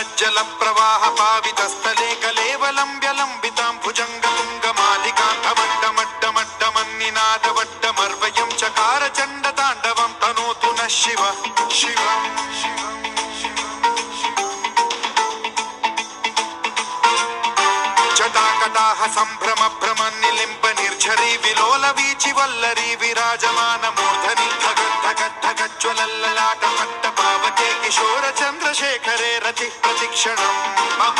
ज्जल प्रवाह पावितस्थले कलेवलम्ब्यलम्बितां भुजङ्गतुङ्गमालिकान्तवड्डमड्डमड्डमन्निनादवड्डमर्वयं चकार चण्डताण्डवं तनोतु नः शिव शिव जटाकटाह सम्भ्रम भ्रम निलिम्ब निर्झरी विलोल वीचि वल्लरी विराजमान मूर्धनि धगद्धगद्धगज्ज्वलल्ललाट पट्ट पावके किशोर चन्द्रशेखरे रतिः प्रतिक्षणम् मम